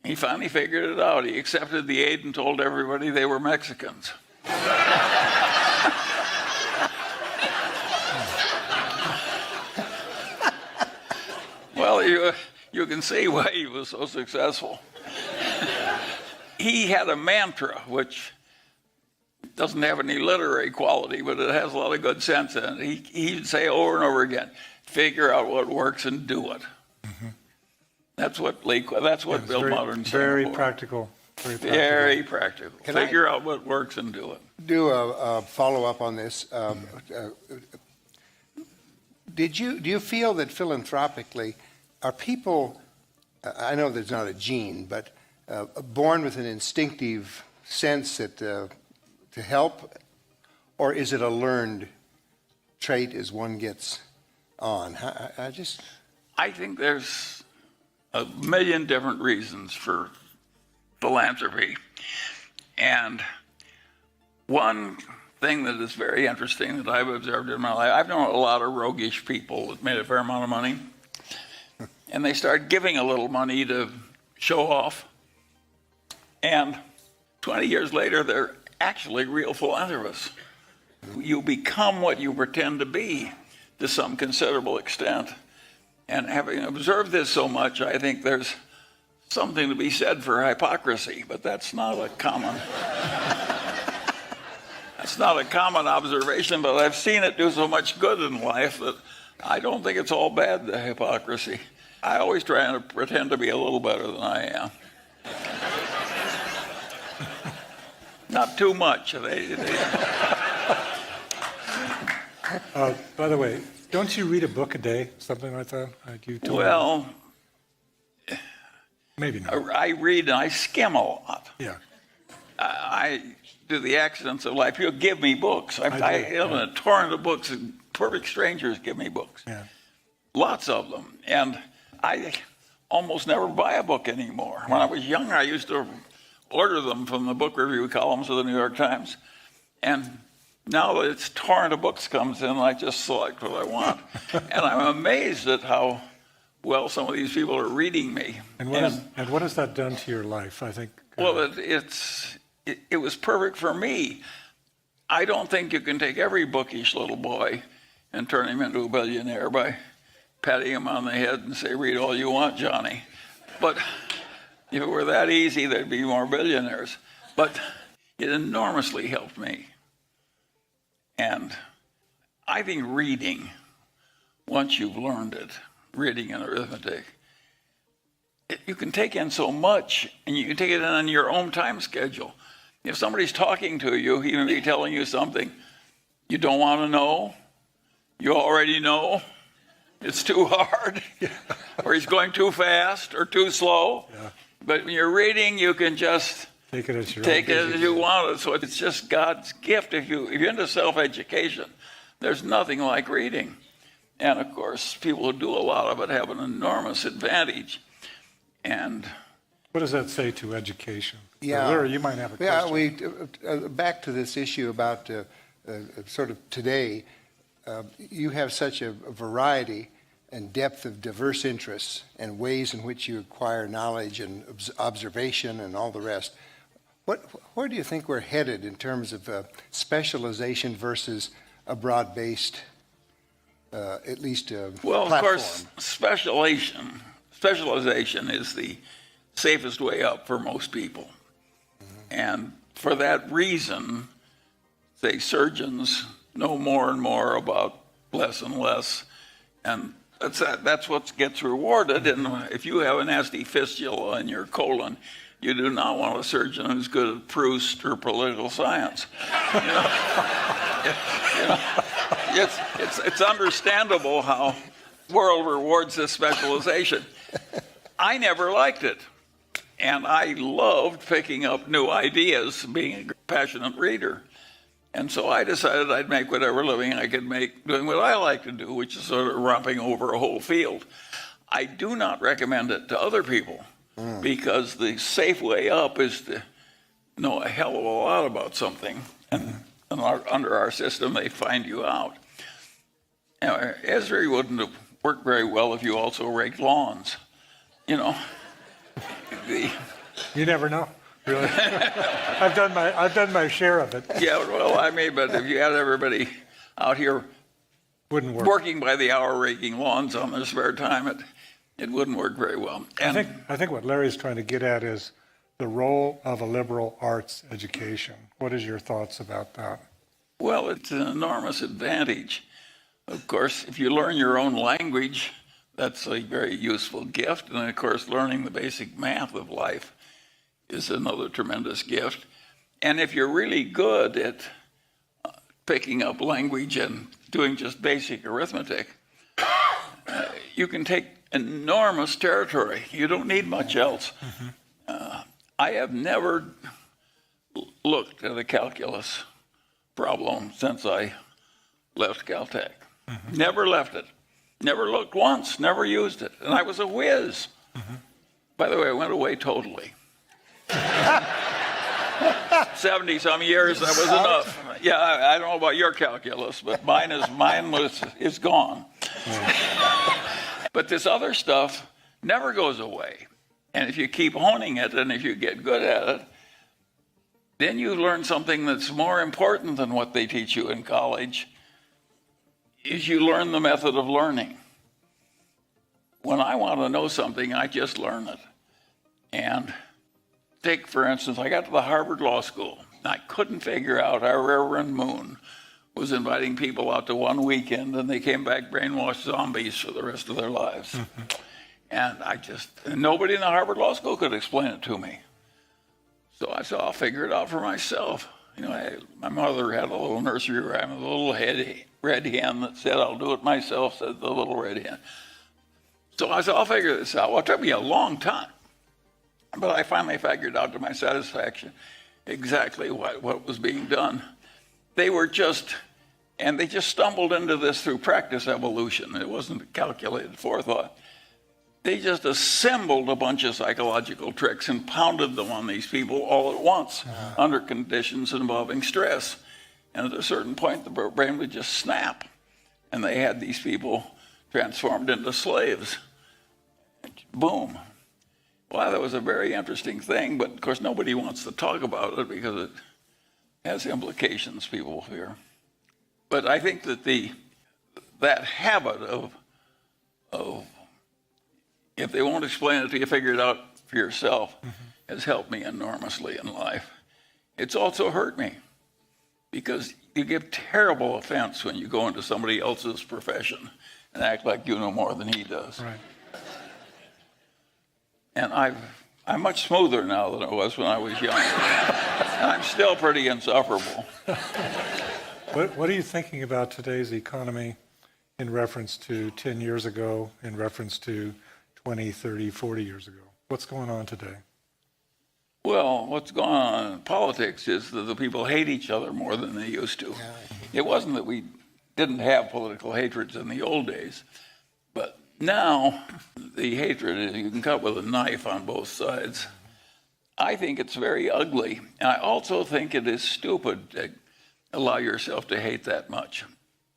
He finally figured it out. He accepted the aid and told everybody they were Mexicans. Well, you can see why he was so successful. He had a mantra, which doesn't have any literary quality, but it has a lot of good sense in it. He'd say over and over again, figure out what works and do it. Mm-hmm. That's what built modern Singapore. Very practical. Very practical. Figure out what works and do it. Do a follow-up on this. Do you feel that philanthropically, are people, I know there's not a gene, but born with an instinctive sense that to help, or is it a learned trait as one gets on? I think there's a million different reasons for philanthropy. And one thing that is very interesting that I've observed in my life, I've known a lot of roguish people that made a fair amount of money, and they start giving a little money to show off. And 20 years later, they're actually real philanthropists. You become what you pretend to be to some considerable extent. And having observed this so much, I think there's something to be said for hypocrisy, but that's not a common observation, but I've seen it do so much good in life that I don't think it's all bad, the hypocrisy. I always try and pretend to be a little better than I am. Not too much. By the way, don't you read a book a day, something like that? Well, maybe not. I read and I skim a lot. Yeah. I do the accidents of life. People give me books. I live in a torrent of books, and perfect strangers give me books. Yeah. Lots of them. And I almost never buy a book anymore. When I was young, I used to order them from the book review columns of the New York Times. And now that it's torrent of books comes in, I just select what I want. And I'm amazed at how well some of these people are reading me. And what has that done to your life, I think? Well, it was perfect for me. I don't think you can take every bookish little boy and turn him into a billionaire by patting him on the head and say, read all you want, Johnny. But if it were that easy, there'd be more billionaires. But it enormously helped me. And I think reading, once you've learned it, reading and arithmetic, you can take in so much, and you can take it in on your own time schedule. If somebody's talking to you, he may be telling you something you don't want to know, you already know, it's too hard, or he's going too fast or too slow. Yeah. But when you're reading, you can just take it as you want it. So it's just God's gift. If you're into self-education, there's nothing like reading. And of course, people who do a lot of it have an enormous advantage. And what does that say to education? Yeah, Larry, you might have a question. Yeah, back to this issue about sort of today. You have such a variety and depth of diverse interests and ways in which you acquire knowledge and observation and all the rest. Where do you think we're headed in terms of specialization versus a broad-based, at least well, platform? Of course, specialization is the safest way up for most people. Mm-hmm. And for that reason, say surgeons know more and more about less and less. And that's what gets rewarded. And if you have a nasty fistula in your colon, you do not want a surgeon who's good at Proust or political science. It's understandable how world rewards this specialization. I never liked it. And I loved picking up new ideas, being a passionate reader. And so I decided I'd make whatever living I could make doing what I like to do, which is sort of romping over a whole field. I do not recommend it to other people because the safe way up is to know a hell of a lot about something. And under our system, they find you out. Now, Esri wouldn't have worked very well if you also raked lawns. You know, You never know, really. I've done my share of it. Yeah, well, I mean, but if you had everybody out here Wouldn't work. working by the hour raking lawns on their spare time, it wouldn't work very well. And I think what Larry's trying to get at is the role of a liberal arts education. What is your thoughts about that? well, it's an enormous advantage. Of course, if you learn your own language, that's a very useful gift. And of course, learning the basic math of life is another tremendous gift. And if you're really good at picking up language and doing just basic arithmetic, you can take enormous territory. You don't need much else. I have never looked at a calculus problem since I left Caltech. Never left it. Never looked once, never used it. And I was a whiz. By the way, I went away totally. 70 some years, that was enough. Yeah, I don't know about your calculus, but mine is gone. But this other stuff never goes away. And if you keep honing it and if you get good at it, then you learn something that's more important than what they teach you in college, is you learn the method of learning. When I want to know something, I just learn it. And take, for instance, I got to the Harvard Law School. I couldn't figure out how Reverend Moon was inviting people out to one weekend and they came back brainwashed zombies for the rest of their lives. And nobody in the Harvard Law School could explain it to me. So I said, I'll figure it out for myself. My mother had a little nursery rhyme, a little red hen that said, I'll do it myself, said the little red hen. So I said, I'll figure this out. Well, it took me a long time. But I finally figured out to my satisfaction exactly what was being done. They just stumbled into this through practice evolution. It wasn't calculated forethought. They just assembled a bunch of psychological tricks and pounded them on these people all at once under conditions involving stress. And at a certain point, the brain would just snap. And they had these people transformed into slaves. Boom. Well, that was a very interesting thing, but of course nobody wants to talk about it because it has implications, people fear. But I think that that habit of if they won't explain it to you, figure it out for yourself, has helped me enormously in life. It's also hurt me because you give terrible offense when you go into somebody else's profession and act like you know more than he does. Right. And I'm much smoother now than I was when I was young. And I'm still pretty insufferable. What are you thinking about today's economy in reference to 10 years ago, in reference to 20, 30, 40 years ago? What's going on today? Well, what's going on in politics is that the people hate each other more than they used to. It wasn't that we didn't have political hatreds in the old days, but now the hatred is you can cut with a knife on both sides. I think it's very ugly. And I also think it is stupid to allow yourself to hate that much.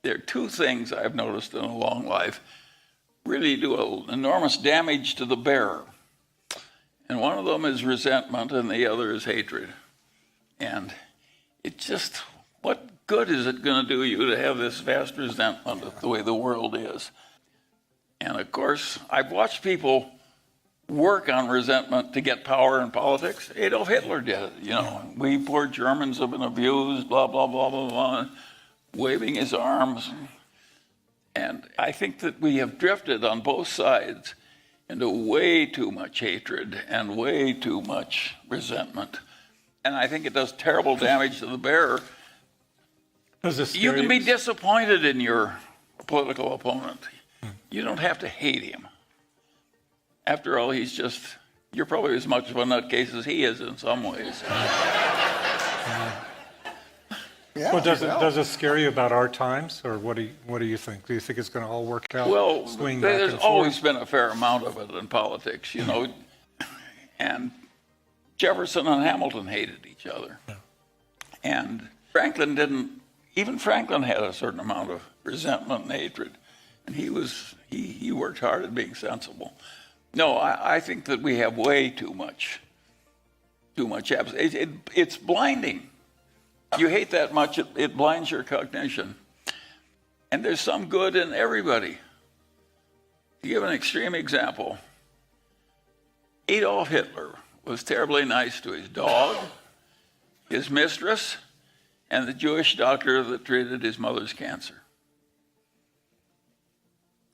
There are two things I've noticed in a long life really do enormous damage to the bearer. And one of them is resentment and the other is hatred. And it just, what good is it going to do you to have this vast resentment of the way the world is? And of course, I've watched people work on resentment to get power in politics. Adolf Hitler did it, We poor Germans have been abused, blah, blah, blah, blah, blah, waving his arms. And I think that we have drifted on both sides into way too much hatred and way too much resentment. And I think it does terrible damage to the bearer. You can be disappointed in your political opponent. You don't have to hate him. After all, you're probably as much of a nutcase as he is in some ways. Yeah, well, does it scare you about our times, or what do you think? Do you think it's going to all work out? Well, there's and always been a fair amount of it in politics, And Jefferson and Hamilton hated each other. Yeah. And Franklin didn't. Even Franklin had a certain amount of resentment and hatred, and he worked hard at being sensible. No, I think that we have way too much too much happens. It's blinding. You hate that much, it blinds your cognition. And there's some good in everybody. To give an extreme example, Adolf Hitler was terribly nice to his dog, his mistress, and the Jewish doctor that treated his mother's cancer.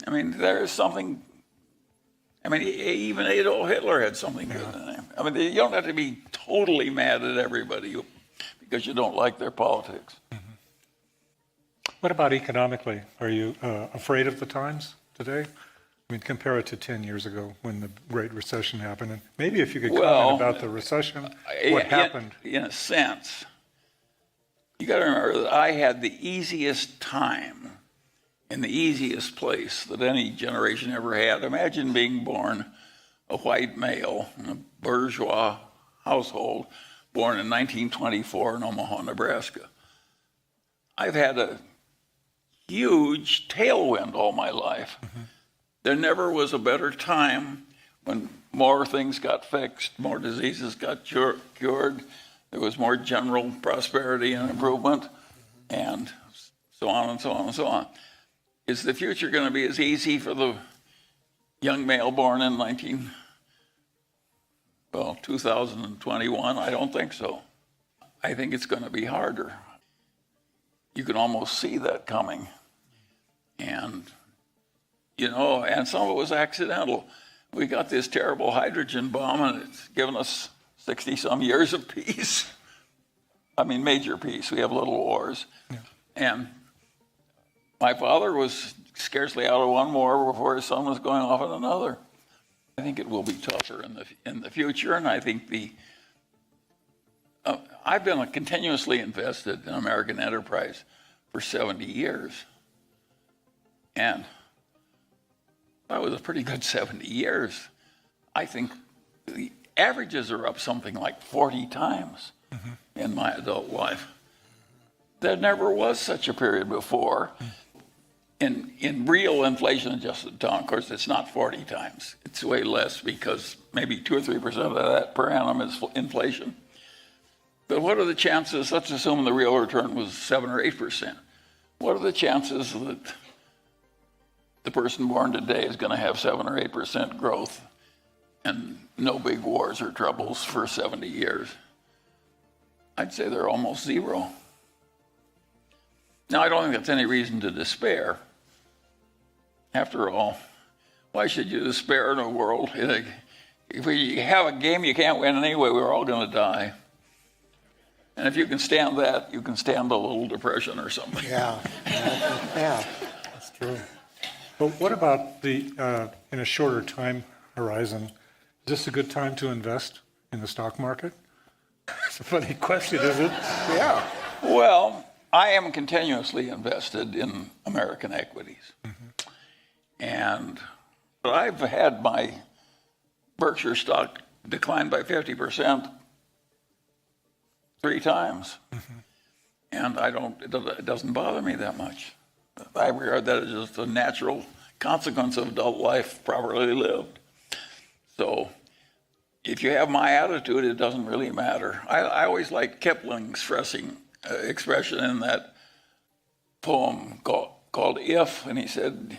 I mean, there is something, even Adolf Hitler had something good in him. I mean, you don't have to be totally mad at everybody because you don't like their politics. What about economically? Are you afraid of the times today? I mean, compare it to 10 years ago when the Great Recession happened. And maybe if you could comment about the recession, what happened? In a sense, you got to remember that I had the easiest time in the easiest place that any generation ever had. Imagine being born a white male in a bourgeois household, born in 1924 in Omaha, Nebraska. I've had a huge tailwind all my life. There never was a better time when more things got fixed, more diseases got cured, there was more general prosperity and improvement, and so on and so on and so on. Is the future going to be as easy for the young male born in 2021? I don't think so. I think it's going to be harder. You can almost see that coming. And, and some of it was accidental. We got this terrible hydrogen bomb, and it's given us 60-some years of peace. I mean, major peace. We have little wars. Yeah. And my father was scarcely out of one war before his son was going off in another. I think it will be tougher in the future, and I think I've been continuously invested in American enterprise for 70 years. And that was a pretty good 70 years. I think the averages are up something like 40 times in my adult life. There never was such a period before. In real inflation-adjusted terms, of course, it's not 40 times. It's way less because maybe 2 or 3% of that per annum is inflation. But what are the chances, let's assume the real return was 7 or 8%. What are the chances that the person born today is going to have 7 or 8% growth and no big wars or troubles for 70 years? I'd say they're almost zero. Now, I don't think that's any reason to despair. After all, why should you despair in a world? If you have a game you can't win anyway, we're all going to die. And if you can stand that, you can stand a little depression or something. Yeah. That's true. But what about in a shorter time horizon? Is this a good time to invest in the stock market? It's a funny question, is it? Yeah. Well, I am continuously invested in American equities. And I've had my Berkshire stock decline by 50% 3 times. And it doesn't bother me that much. I regard that as just a natural consequence of adult life properly lived. So if you have my attitude, it doesn't really matter. I always like Kipling's expression in that poem called If, and he said,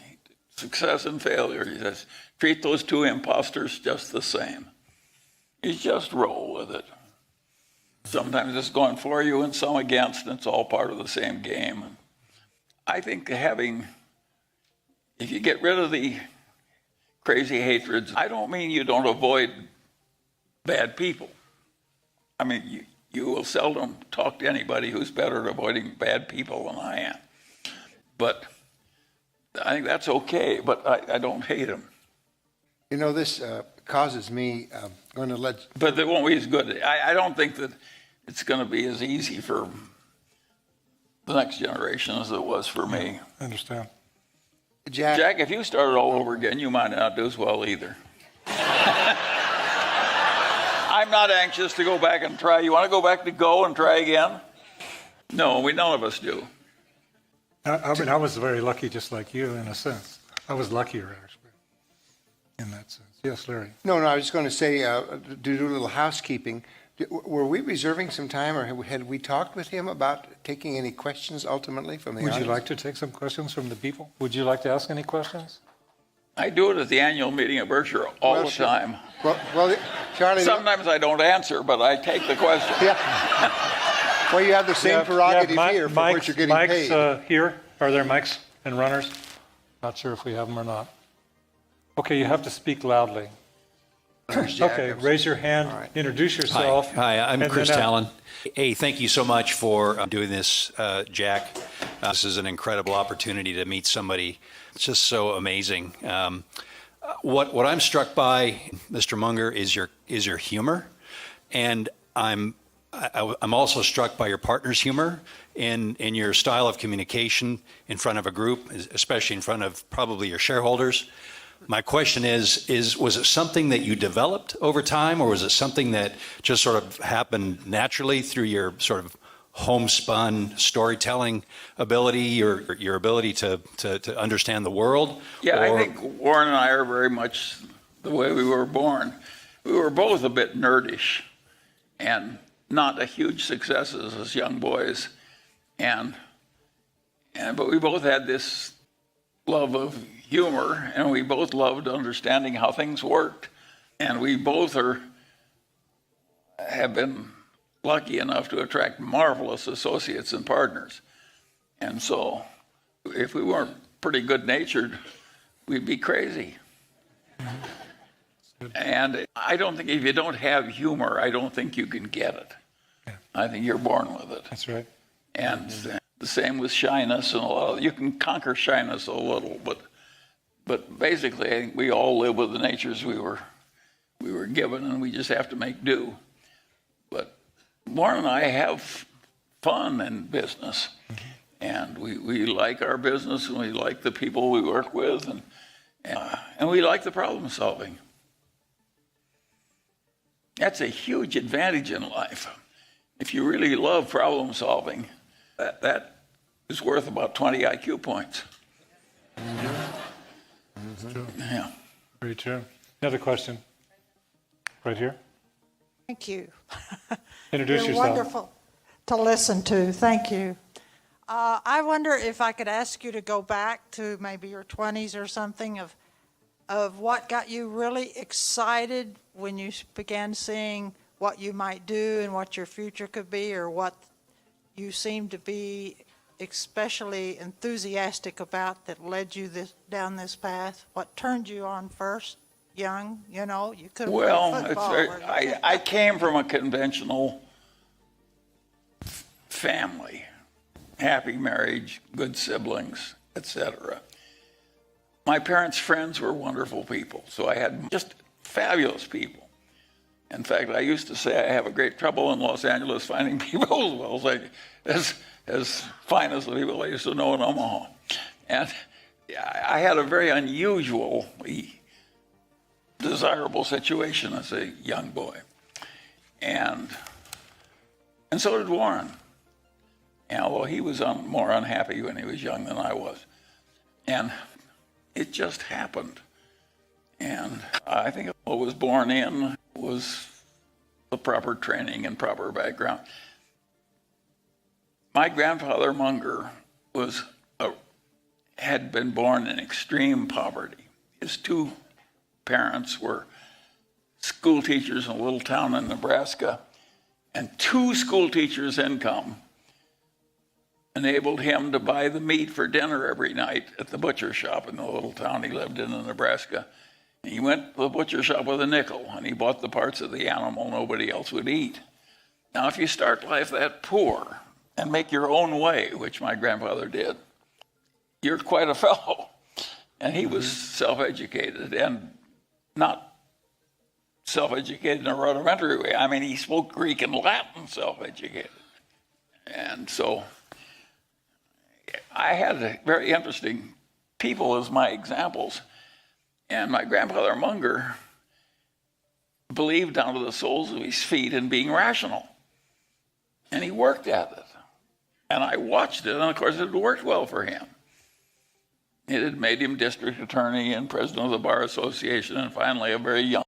success and failure, he says, treat those 2 imposters just the same. You just roll with it. Sometimes it's going for you and some against, and it's all part of the same game. I think if you get rid of the crazy hatreds, I don't mean you don't avoid bad people. I mean, you will seldom talk to anybody who's better at avoiding bad people than I am. But I think that's okay, but I don't hate them. This causes me, going to let... But it won't be as good. I don't think that it's going to be as easy for the next generation as it was for me. I understand. Jack, if you started all over again, you might not do as well either. I'm not anxious to go back and try. You want to go back to Go and try again? No, none of us do. I was very lucky, just like you, in a sense. I was luckier, actually, in that sense. Yes, Larry. No, I was just going to say, to do a little housekeeping, Were we reserving some time, or had we talked with him about taking any questions ultimately from the Would audience? you like to take some questions from the people? Would you like to ask any questions? I do it at the annual meeting of Berkshire all the sure. time. Well, Charlie. Sometimes I don't answer, but I take the question. Yeah. Well, you have the same prerogative here for which you're getting paid. Mics here. Are there mics and runners? Not sure if we have them or not. Okay, you have to speak loudly. Okay, raise your hand, All right. introduce yourself. Hi, I'm and Chris then, Talon. Hey, thank you so much for doing this, Jack. This is an incredible opportunity to meet somebody. It's just so amazing. What I'm struck by, Mr. Munger, is your humor, and I'm also struck by your partner's humor in your style of communication in front of a group, especially in front of probably your shareholders. My question is was it something that you developed over time, or was it something that just sort of happened naturally through your sort of homespun storytelling ability, or your ability to understand the world? Yeah, I think Warren and I are very much the way we were born. We were both a bit nerdish and not a huge successes as young boys. But we both had this love of humor, and we both loved understanding how things worked. And we both have been lucky enough to attract marvelous associates and partners. And so if we weren't pretty good-natured, we'd be crazy. And I don't think if you don't have humor, I don't think you can get it. Yeah. I think you're born with it. That's right. And the same with shyness and a lot of, you can conquer shyness a little, but basically I think we all live with the natures we were given, and we just have to make do. But Warren and I have fun in business, and we like our business, and we like the people we work with, and we like the problem solving. That's a huge advantage in life. If you really love problem solving, that is worth about 20 IQ points. Yeah. Very true. Another question. Right here. Thank you. Introduce You're yourself. wonderful to listen to. Thank you. I wonder if I could ask you to go back to maybe your 20s or something of what got you really excited when you began seeing what you might do and what your future could be, or what you seemed to be especially enthusiastic about that led you down this path. What turned you on first? Young, you could have Well, played football. I came from a conventional family, happy marriage, good siblings, etc. My parents' friends were wonderful people, so I had just fabulous people. In fact, I used to say I have a great trouble in Los Angeles finding people as fine as the people I used to know in Omaha. And I had a very unusually desirable situation as a young boy. And so did Warren. And although he was more unhappy when he was young than I was. And it just happened. And I think what was born in was the proper training and proper background. My grandfather Munger had been born in extreme poverty. His two parents were school teachers in a little town in Nebraska, and two school teachers' income enabled him to buy the meat for dinner every night at the butcher shop in the little town he lived in Nebraska. He went to the butcher shop with a nickel, and he bought the parts of the animal nobody else would eat. Now, if you start life that poor and make your own way, which my grandfather did, you're quite a fellow. And he was self-educated, and not self-educated in a rudimentary way. I mean, he spoke Greek and Latin self-educated. And so I had very interesting people as my examples. And my grandfather Munger believed down to the soles of his feet in being rational. And he worked at it. And I watched it, and of course it had worked well for him. It had made him district attorney and president of the Bar Association, and finally a very young